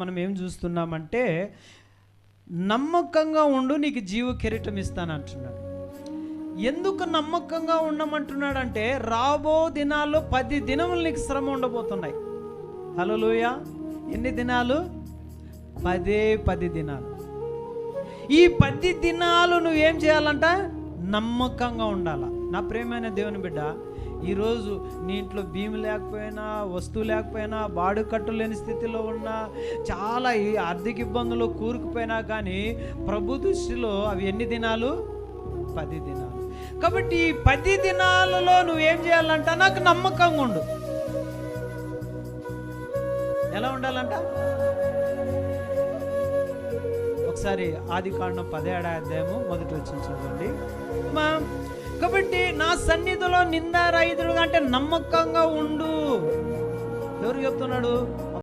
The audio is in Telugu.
మనం ఏం చూస్తున్నామంటే, నమ్మకంగా ఉండు, నీకు జీవ కిరీటం ఇస్తానంటున్నాడు. ఎందుకు నమ్మకంగా ఉండమంటున్నాడంటే, రాబో దినాల్లో 10 దినములు నీకు శ్రమ ఉండబోతున్నాయి. హల్లెలూయా. ఎన్ని దినాలు? 10 దినాలు. ఈ 10 దినాలు నువ్వేం చేయాలంట? నమ్మకంగా ఉండాలా. నా ప్రియమైన దేవుని బిడ్డ, ఈరోజు నీ ఇంట్లో భీము లేకపోయినా, వస్తువు లేకపోయినా, బాడుకట్టు లేని స్థితిలో ఉన్నా, చాలా ఈ ఆర్థిక ఇబ్బందులు కూరుకుపోయినా కానీ ప్రభు దృష్టిలో అవి ఎన్ని దినాలు? 10 దినాలు. కాబట్టి ఈ 10 దినాలలో నువ్వేం చేయాలంట? నాకు నమ్మకంగా ఉండు. ఎలా ఉండాలంట? ఒకసారి ఆదికాండం 17వ అధ్యాయము 1వ వచనం చదవండి. కాబట్టి నా సన్నిధిలో నిందారహితుడుగా అంటే నమ్మకంగా ఉండు. ఎవరు చెప్తున్నాడు?